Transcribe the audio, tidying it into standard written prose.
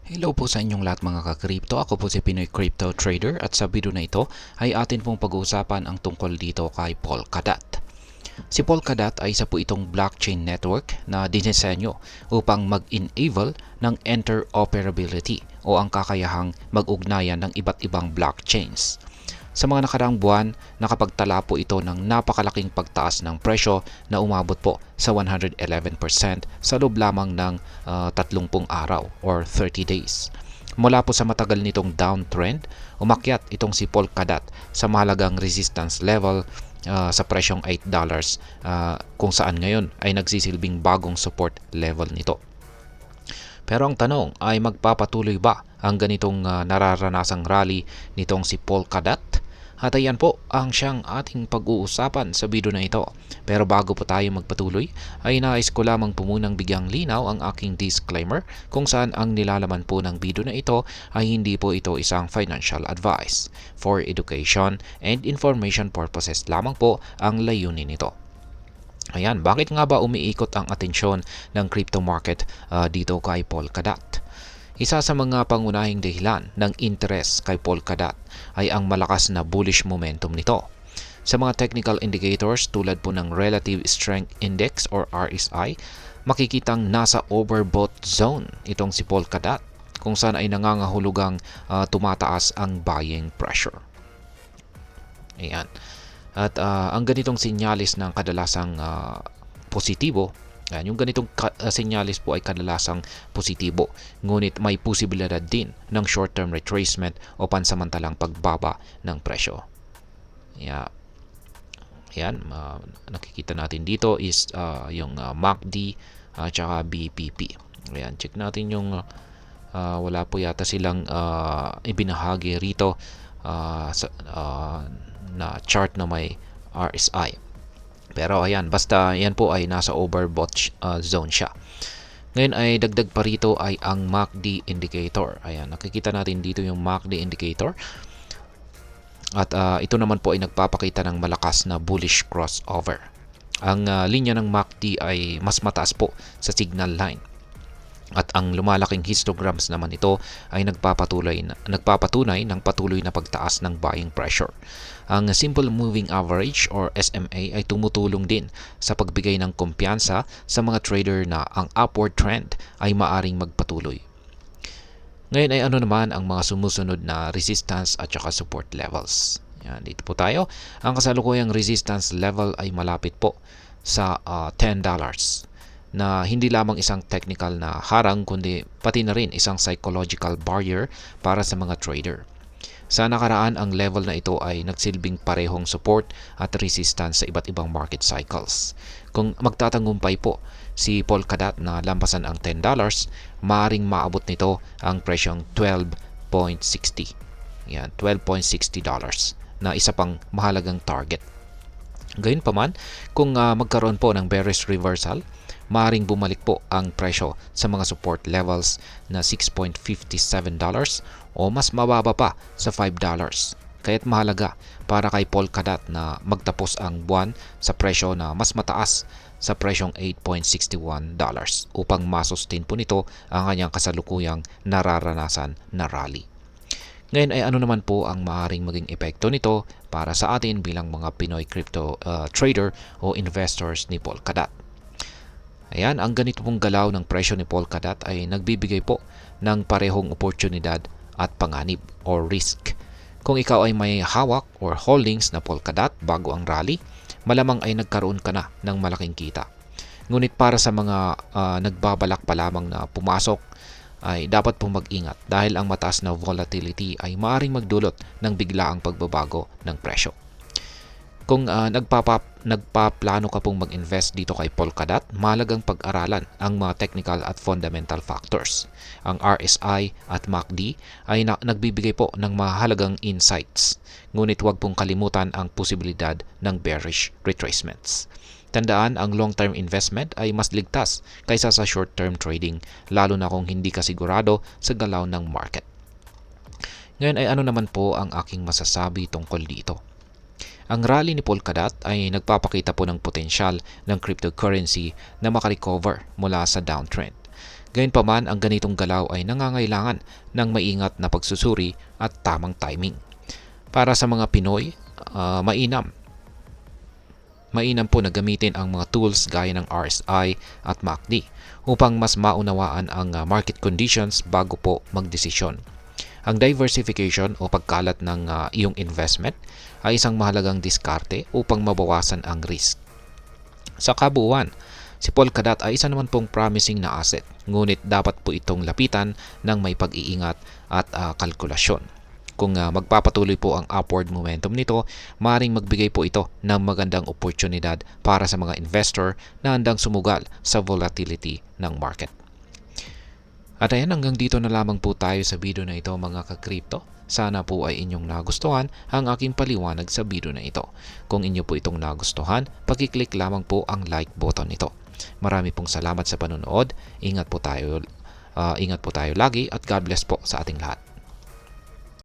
Hello po sa inyong lahat mga ka-crypto. Ako po si Pinoy Crypto Trader at sa video na ito ay atin pong pag-uusapan ang tungkol dito kay Polkadot. Si Polkadot ay isa po itong blockchain network na dinisenyo upang mag-enable ng interoperability o ang kakayahang mag-ugnayan ng iba't ibang blockchains. Sa mga nakaraang buwan, nakapagtala po ito ng napakalaking pagtaas ng presyo na umabot po sa 111% sa loob lamang ng 30 araw or 30 days. Mula po sa matagal nitong downtrend, umakyat itong si Polkadot sa mahalagang resistance level sa presyong $8 kung saan ngayon ay nagsisilbing bagong support level nito. Pero ang tanong ay magpapatuloy ba ang ganitong nararanasang rally nitong si Polkadot? At ayan po ang siyang ating pag-uusapan sa video na ito. Pero bago po tayo magpatuloy, ay nais ko lamang po munang bigyang linaw ang aking disclaimer kung saan ang nilalaman po ng video na ito ay hindi po ito isang financial advice. For education and information purposes lamang po ang layunin nito. Ayan, bakit nga ba umiikot ang atensyon ng crypto market dito kay Polkadot? Isa sa mga pangunahing dahilan ng interest kay Polkadot ay ang malakas na bullish momentum nito. Sa mga technical indicators tulad po ng Relative Strength Index or RSI, makikitang nasa overbought zone itong si Polkadot kung saan ay nangangahulugang tumataas ang buying pressure. Ayan. At ang ganitong sinyalis ng kadalasang positibo, yung ganitong sinyalis po ay kadalasang positibo, ngunit may posibilidad din ng short-term retracement o pansamantalang pagbaba ng presyo. Yan, nakikita natin dito is yung MACD at saka BPP. Ayan, check natin yung wala po yata silang ibinahagi rito na chart na may RSI. Pero ayan, basta yan po ay nasa overbought zone siya. Ngayon ay dagdag pa rito ay ang MACD indicator. Ayan, nakikita natin dito yung MACD indicator. At ito naman po ay nagpapakita ng malakas na bullish crossover. Ang linya ng MACD ay mas mataas po sa signal line. At ang lumalaking histograms naman ito ay nagpapatunay ng patuloy na pagtaas ng buying pressure. Ang Simple Moving Average or SMA ay tumutulong din sa pagbigay ng kumpiyansa sa mga trader na ang upward trend ay maaring magpatuloy. Ngayon ay ano naman ang mga sumusunod na resistance at saka support levels. Yan, dito po tayo. Ang kasalukuyang resistance level ay malapit po sa $10 na hindi lamang isang technical na harang kundi pati na rin isang psychological barrier para sa mga trader. Sa nakaraan, ang level na ito ay nagsilbing parehong support at resistance sa iba't ibang market cycles. Kung magtatagumpay po si Polkadot na lampasan ang $10, maaaring maabot nito ang presyong $12.60. Yan, $12.60 na isa pang mahalagang target. Gayunpaman, kung magkaroon po ng bearish reversal, maaaring bumalik po ang presyo sa mga support levels na $6.57 o mas mababa pa sa $5. Kaya't mahalaga para kay Polkadot na magtapos ang buwan sa presyo na mas mataas sa presyong $8.61 upang masustain po nito ang kanyang kasalukuyang nararanasan na rally. Ngayon ay ano naman po ang maaaring maging epekto nito para sa atin bilang mga Pinoy crypto trader o investors ni Polkadot. Ayan, ang ganito pong galaw ng presyo ni Polkadot ay nagbibigay po ng parehong oportunidad at panganib or risk. Kung ikaw ay may hawak or holdings na Polkadot bago ang rally, malamang ay nagkaroon ka na ng malaking kita. Ngunit para sa mga nagbabalak pa lamang na pumasok, ay dapat pong mag-ingat dahil ang mataas na volatility ay maaaring magdulot ng biglaang pagbabago ng presyo. Kung nagpaplano ka pong mag-invest dito kay Polkadot, mahalagang pag-aralan ang mga technical at fundamental factors. Ang RSI at MACD ay nagbibigay po ng mahalagang insights, ngunit huwag pong kalimutan ang posibilidad ng bearish retracements. Tandaan, ang long-term investment ay mas ligtas kaysa sa short-term trading, lalo na kung hindi ka sigurado sa galaw ng market. Ngayon ay ano naman po ang aking masasabi tungkol dito? Ang rally ni Polkadot ay nagpapakita po ng potensyal ng cryptocurrency na makarecover mula sa downtrend. Gayunpaman, ang ganitong galaw ay nangangailangan ng maingat na pagsusuri at tamang timing. Para sa mga Pinoy, mainam po na gamitin ang mga tools gaya ng RSI at MACD upang mas maunawaan ang market conditions bago po magdesisyon. Ang diversification o pagkalat ng iyong investment ay isang mahalagang diskarte upang mabawasan ang risk. Sa kabuuan, si Polkadot ay isa naman pong promising na asset, ngunit dapat po itong lapitan ng may pag-iingat at kalkulasyon. Kung magpapatuloy po ang upward momentum nito, maaaring magbigay po ito ng magandang oportunidad para sa mga investor na handang sumugal sa volatility ng market. At ayan, hanggang dito na lamang po tayo sa video na ito mga ka-crypto. Sana po ay inyong nagustuhan ang aking paliwanag sa video na ito. Kung inyo po itong nagustuhan, pag-click lamang po ang like button nito. Marami pong salamat sa panonood. Ingat po tayo lagi at God bless po sa ating lahat.